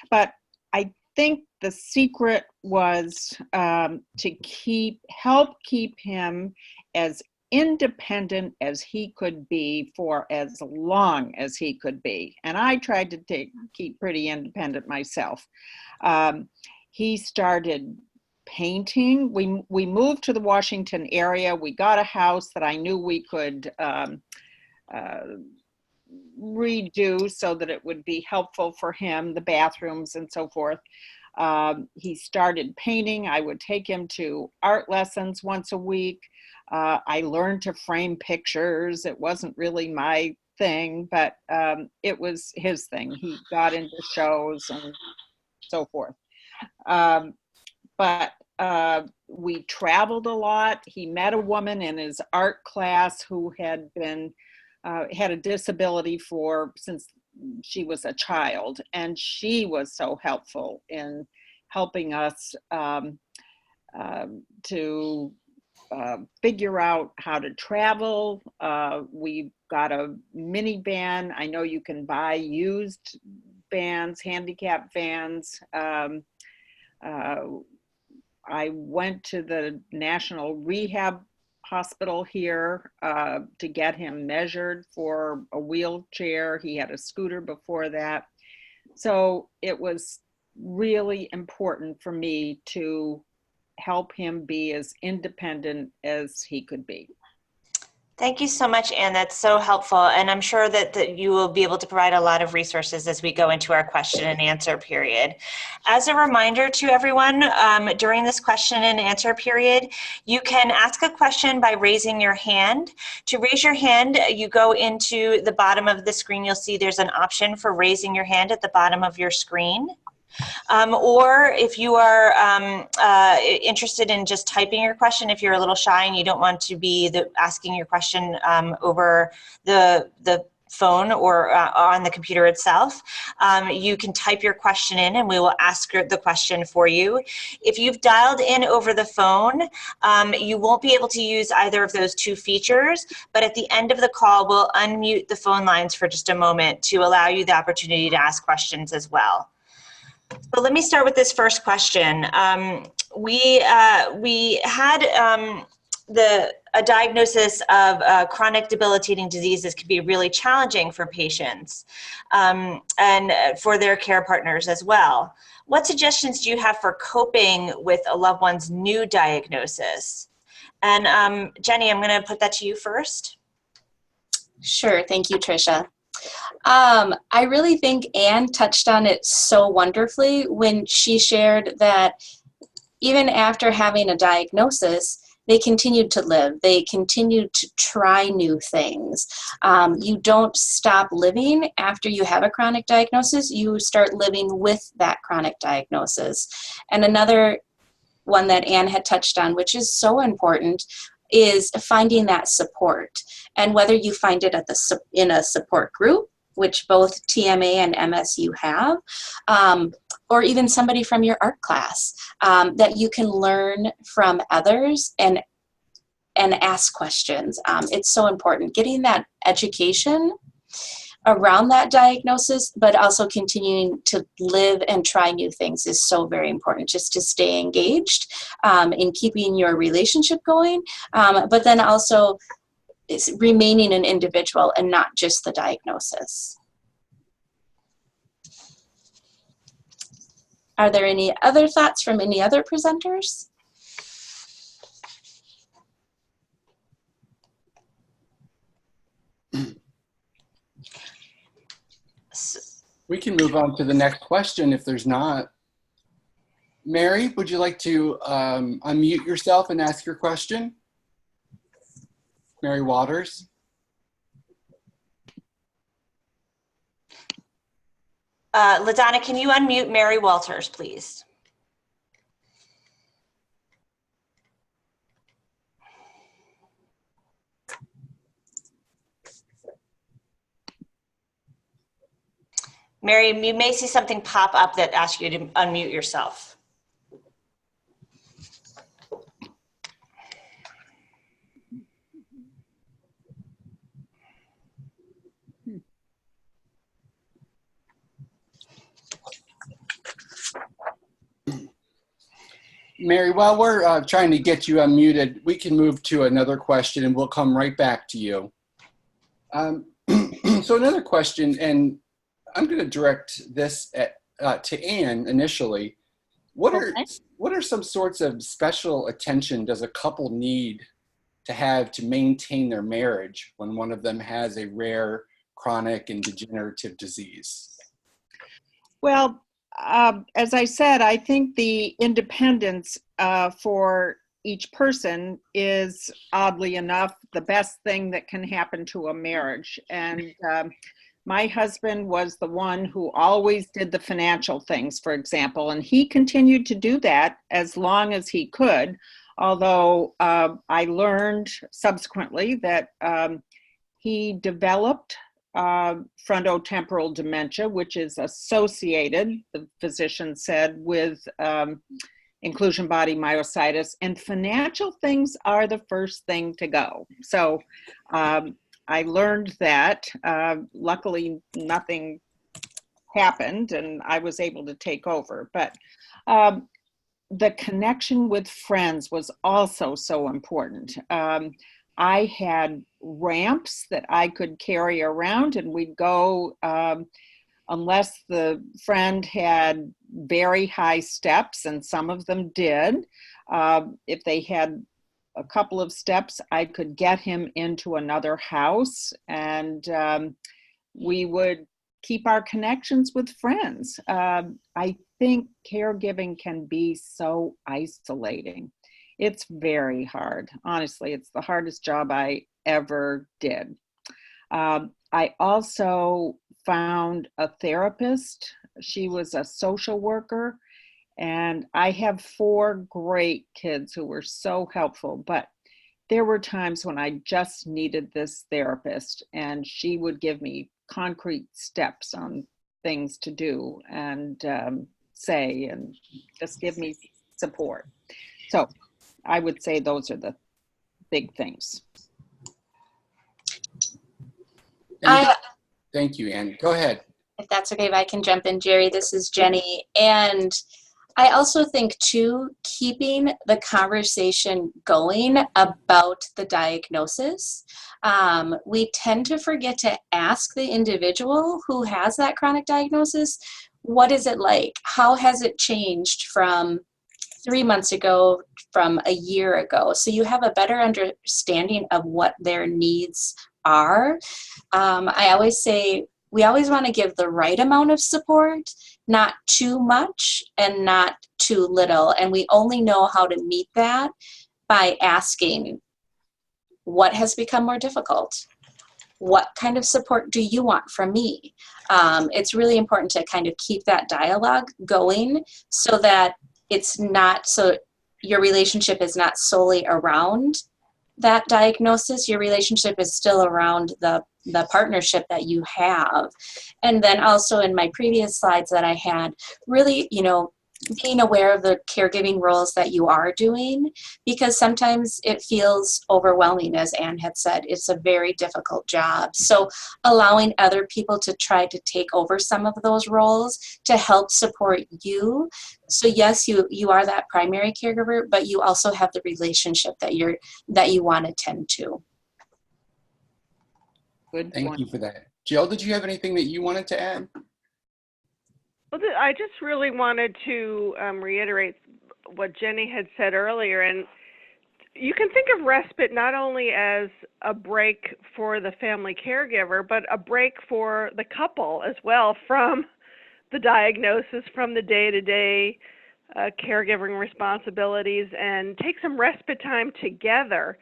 But I think the secret was to help keep him as independent as he could be for as long as he could be. And I tried to keep pretty independent myself. He started painting. We moved to the Washington area. We got a house that I knew we could redo so that it would be helpful for him, the bathrooms and so forth. He started painting. I would take him to art lessons once a week. I learned to frame pictures. It wasn't really my thing, but it was his thing. He got into shows and so forth. But we traveled a lot. He met a woman in his art class who had been had a disability since she was a child, and she was so helpful in helping us to figure out how to travel. We got a minivan. I know you can buy used vans, handicap vans. I went to the National Rehab Hospital here to get him measured for a wheelchair. He had a scooter before that. So it was really important for me to help him be as independent as he could be. Thank you so much, Anne. That's so helpful. And I'm sure that you will be able to provide a lot of resources as we go into our question and answer period. As a reminder to everyone, during this question and answer period, you can ask a question by raising your hand. To raise your hand, you go into the bottom of the screen. You'll see there's an option for raising your hand at the bottom of your screen. Or if you are interested in just typing your question, if you're a little shy and you don't want to be asking your question over the phone or on the computer itself, you can type your question in and we will ask the question for you. If you've dialed in over the phone, you won't be able to use either of those two features, but at the end of the call, we'll unmute the phone lines for just a moment to allow you the opportunity to ask questions as well. So let me start with this first question. We had a diagnosis of chronic debilitating diseases can be really challenging for patients and for their care partners as well. What suggestions do you have for coping with a loved one's new diagnosis? And Jenny, I'm going to put that to you first. Sure, thank you, Tricia. I really think Anne touched on it so wonderfully when she shared that even after having a diagnosis, they continued to live. They continued to try new things. You don't stop living after you have a chronic diagnosis. You start living with that chronic diagnosis. And another one that Anne had touched on, which is so important, is finding that support. And whether you find it in a support group, which both TMA and MSU have, or even somebody from your art class, that you can learn from others and ask questions. It's so important. Getting that education around that diagnosis, but also continuing to live and try new things is so very important, just to stay engaged in keeping your relationship going, but then also is remaining an individual and not just the diagnosis. Are there any other thoughts from any other presenters? We can move on to the next question if there's not. Mary, would you like to unmute yourself and ask your question? Mary Waters. LaDonna, can you unmute Mary Walters, please? Mary, you may see something pop up that asks you to unmute yourself. Mary, while we're trying to get you unmuted, we can move to another question and we'll come right back to you. So another question, and I'm going to direct this to Anne initially. What are some sorts of special attention does a couple need to have to maintain their marriage when one of them has a rare chronic and degenerative disease? Well, as I said, I think the independence for each person is, oddly enough, the best thing that can happen to a marriage. And my husband was the one who always did the financial things, for example, and he continued to do that as long as he could. Although I learned subsequently that he developed frontotemporal dementia, which is associated, the physician said, with inclusion body myositis, and financial things are the first thing to go. So I learned that. Luckily, nothing happened and I was able to take over. But the connection with friends was also so important. I had ramps that I could carry around, and we'd go, unless the friend had very high steps, and some of them did. If they had a couple of steps, I could get him into another house, and we would keep our connections with friends. I think caregiving can be so isolating. It's very hard. Honestly, it's the hardest job I ever did. I also found a therapist. She was a social worker, and I have 4 great kids who were so helpful, but there were times when I just needed this therapist, and she would give me concrete steps on things to do and say, and just give me support. So I would say those are the big things. Thank you, Anne. Go ahead. If that's okay, if I can jump in, Jerry, this is Jenny. And I also think, too, keeping the conversation going about the diagnosis. We tend to forget to ask the individual who has that chronic diagnosis, what is it like? How has it changed from 3 months ago, from a year ago? So you have a better understanding of what their needs are. I always say, we always want to give the right amount of support, not too much and not too little. And we only know how to meet that by asking, what has become more difficult? What kind of support do you want from me? It's really important to kind of keep that dialogue going so that it's not, so your relationship is not solely around that diagnosis. Your relationship is still around the partnership that you have. And then also in my previous slides that I had, really, being aware of the caregiving roles that you are doing, because sometimes it feels overwhelming, as Anne had said. It's a very difficult job. So allowing other people to try to take over some of those roles to help support you. So yes, you are that primary caregiver, but you also have the relationship that you want to tend to. Good Thank point. you for that. Jill, did you have anything that you wanted to add? Well, I just really wanted to reiterate what Jenny had said earlier. And you can think of respite not only as a break for the family caregiver, but a break for the couple as well from the diagnosis, from the day-to-day caregiving responsibilities, and take some respite time together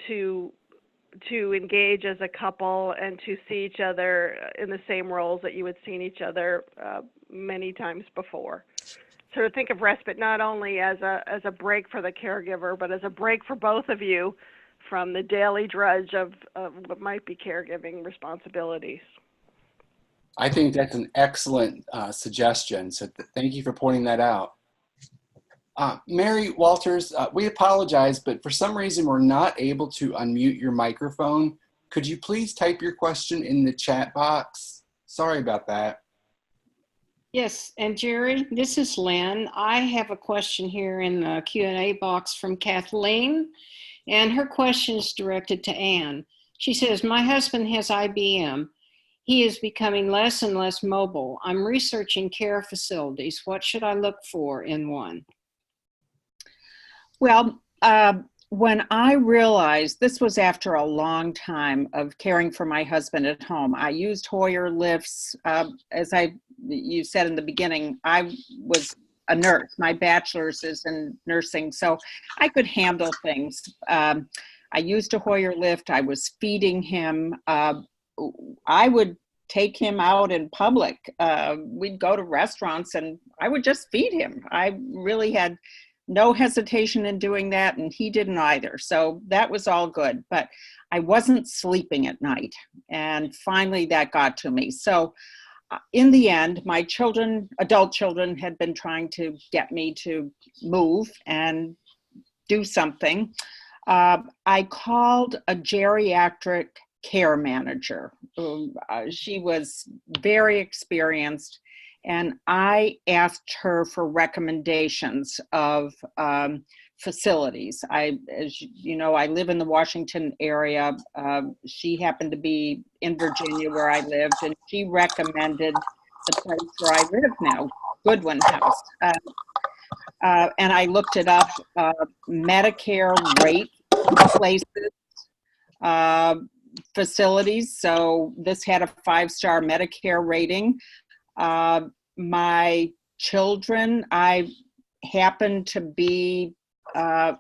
to engage as a couple and to see each other in the same roles that you had seen each other many times before. So to think of respite not only as a break for the caregiver, but as a break for both of you from the daily drudge of what might be caregiving responsibilities. I think that's an excellent suggestion. So thank you for pointing that out. Mary Walters, we apologize, but for some reason we're not able to unmute your microphone. Could you please type your question in the chat box? Sorry about that. Yes, and Jerry, this is Lynn. I have a question here in the Q&A box from Kathleen, and her question is directed to Anne. She says, my husband has IBM. He is becoming less and less mobile. I'm researching care facilities. What should I look for in one? Well, when I realized, this was after a long time of caring for my husband at home, I used Hoyer lifts. As you said in the beginning, I was a nurse. My bachelor's is in nursing, so I could handle things. I used a Hoyer lift. I was feeding him. I would take him out in public. We'd go to restaurants and I would just feed him. I really had no hesitation in doing that, and he didn't either. So that was all good, but I wasn't sleeping at night. And finally that got to me. So in the end, my children, adult children, had been trying to get me to move and do something. I called a geriatric care manager. She was very experienced, and I asked her for recommendations of facilities. As you know, I live in the Washington area. She happened to be in Virginia where I lived, and she recommended the place where I live now, Goodwin House. And I looked it up, Medicare rate places, facilities. So this had a 5-star Medicare rating. My children, I happened to be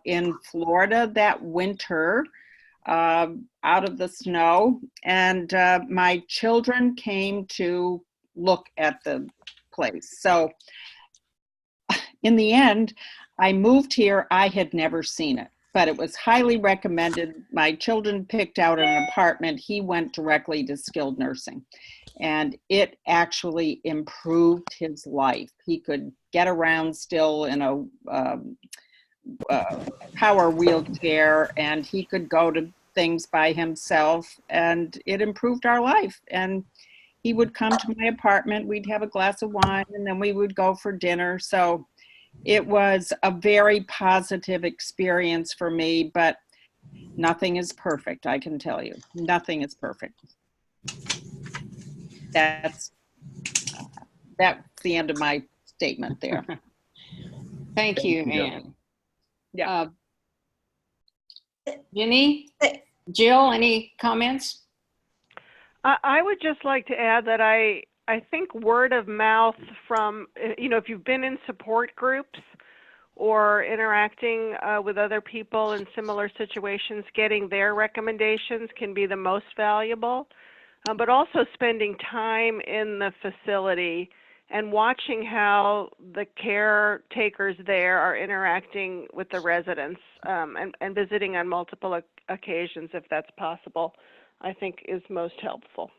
in Florida that winter, out of the snow, and my children came to look at the place. So in the end, I moved here. I had never seen it, but it was highly recommended. My children picked out an apartment. He went directly to skilled nursing, and it actually improved his life. He could get around still in a power wheelchair, and he could go to things by himself, and it improved our life. And he would come to my apartment, we'd have a glass of wine, and then we would go for dinner. So it was a very positive experience for me, but nothing is perfect, I can tell you. Nothing is perfect. That's the end of my statement there. Thank you, Anne. Yeah. Jenny? Jill, any comments? I would just like to add that I think word of mouth from, if you've been in support groups or interacting with other people in similar situations, getting their recommendations can be the most valuable. But also spending time in the facility and watching how the caretakers there are interacting with the residents, and visiting on multiple occasions if that's possible, I think is most helpful.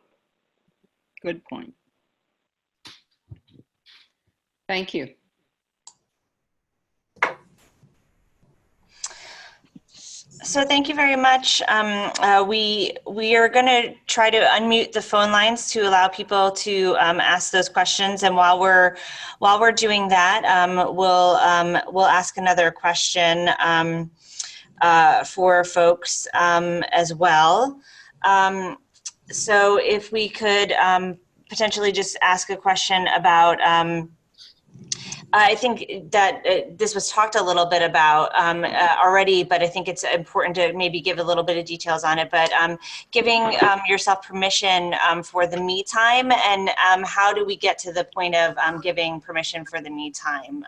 Good point. Thank you. So thank you very much. We are going to try to unmute the phone lines to allow people to ask those questions. And while we're doing that, we'll ask another question for folks as well. So if we could potentially just ask a question about. I think that this was talked a little bit about already, but I think it's important to maybe give a little bit of details on it. But giving yourself permission for the me time, and how do we get to the point of giving permission for the me time?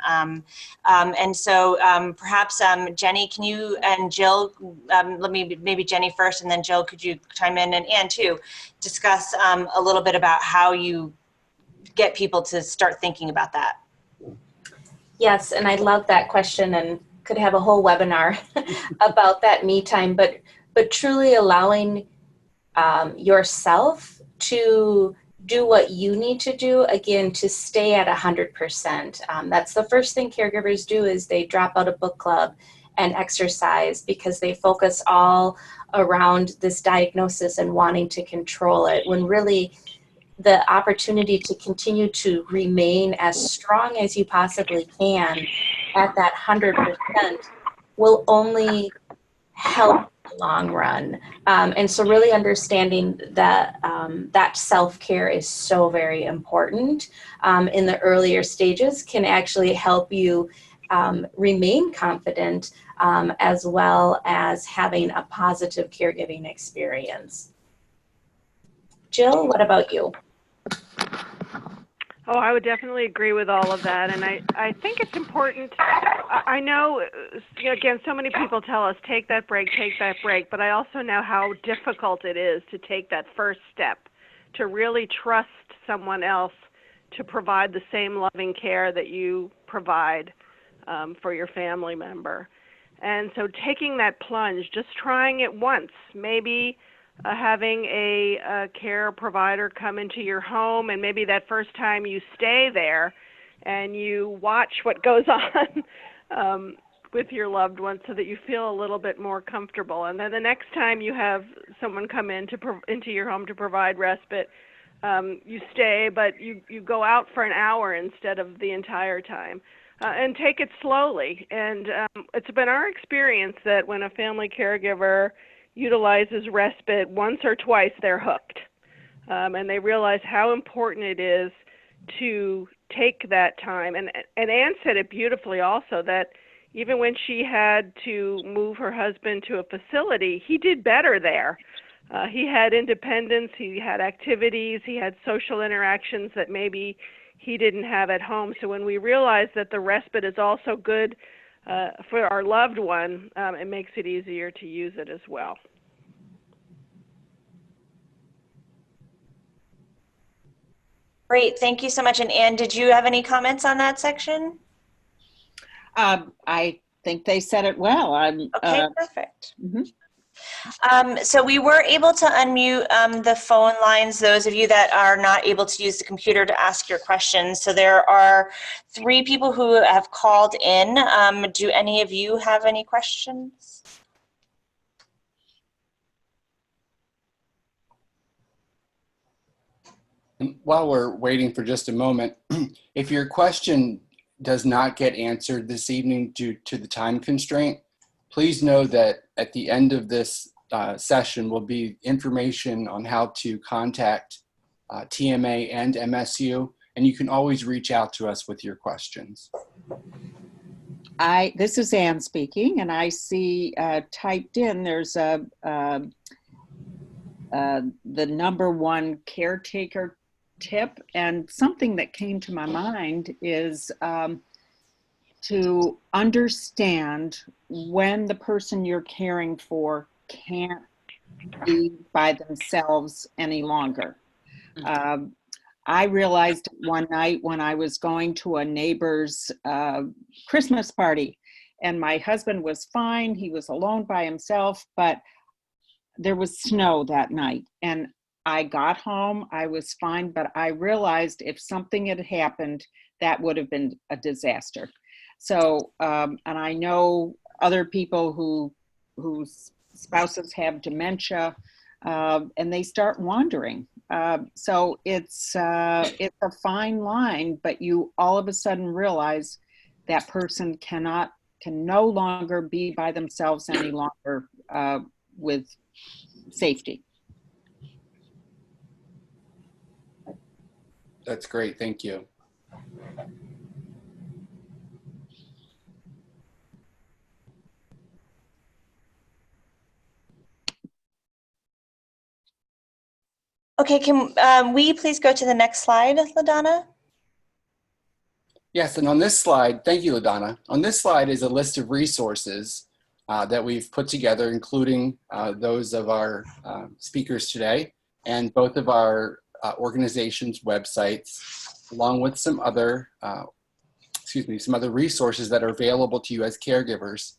And so perhaps Jenny, can you, and Jill, let me maybe Jenny first, and then Jill, could you chime in, and Anne too, discuss a little bit about how you get people to start thinking about that. Yes, and I love that question, and could have a whole webinar about that me time, but truly allowing yourself to do what you need to do, again, to stay at 100%. That's the first thing caregivers do, is they drop out of book club and exercise because they focus all around this diagnosis and wanting to control it, when really the opportunity to continue to remain as strong as you possibly can at that 100% will only help in the long run. And so really understanding that that self-care is so very important in the earlier stages can actually help you remain confident as well as having a positive caregiving experience. Jill, what about you? Oh, I would definitely agree with all of that. And I think it's important. I know, again, so many people tell us, take that break, but I also know how difficult it is to take that first step, to really trust someone else to provide the same loving care that you provide for your family member. And so taking that plunge, just trying it once, maybe having a care provider come into your home, and maybe that first time you stay there and you watch what goes on with your loved one so that you feel a little bit more comfortable. And then the next time you have someone come into your home to provide respite, you stay, but you go out for an hour instead of the entire time. And take it slowly. And it's been our experience that when a family caregiver utilizes respite once or twice, they're hooked. And they realize how important it is to take that time. And Anne said it beautifully also, that even when she had to move her husband to a facility, he did better there. He had independence, he had activities, he had social interactions that maybe he didn't have at home. So when we realize that the respite is also good for our loved one, it makes it easier to use it as well. Great, thank you so much. And Anne, did you have any comments on that section? I think they said it well. Okay, perfect. Mhm. So we were able to unmute the phone lines, those of you that are not able to use the computer to ask your questions. So there are 3 people who have called in. Do any of you have any questions? And while we're waiting for just a moment, if your question does not get answered this evening due to the time constraint, please know that at the end of this session will be information on how to contact TMA and MSU, and you can always reach out to us with your questions. This is Anne speaking, and I see typed in there's the #1 caretaker tip, and something that came to my mind is to understand when the person you're caring for can't be by themselves any longer. I realized one night when I was going to a neighbor's Christmas party, and my husband was fine. He was alone by himself, but there was snow that night. And I got home, I was fine, but I realized if something had happened, that would have been a disaster. So, and I know other people whose spouses have dementia, and they start wandering. So it's a fine line, but you all of a sudden realize that person can no longer be by themselves any longer with safety. That's great, thank you. Okay, can we please go to the next slide, LaDonna? Yes, and on this slide, thank you, LaDonna. On this slide is a list of resources that we've put together, including those of our speakers today, and both of our organizations' websites, along with some other, some other resources that are available to you as caregivers.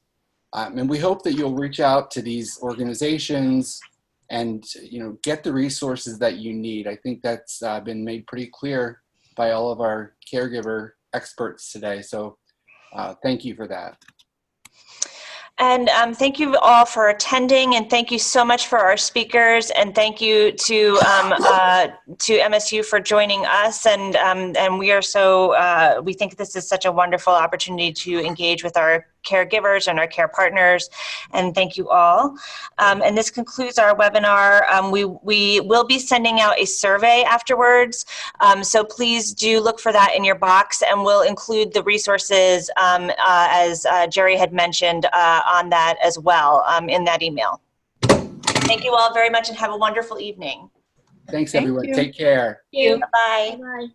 And we hope that you'll reach out to these organizations and get the resources that you need. I think that's been made pretty clear by all of our caregiver experts today. So thank you for that. And thank you all for attending, and thank you so much for our speakers, and thank you to MSU for joining us. And we are so we think this is such a wonderful opportunity to engage with our caregivers and our care partners, and thank you all. And this concludes our webinar. We will be sending out a survey afterwards, so please do look for that in your box, and we'll include the resources as Jerry had mentioned on that as well in that email. Thank you all very much and have a wonderful evening. Thanks, Thank everyone. you. Take care. Thank you. Bye-bye. Bye.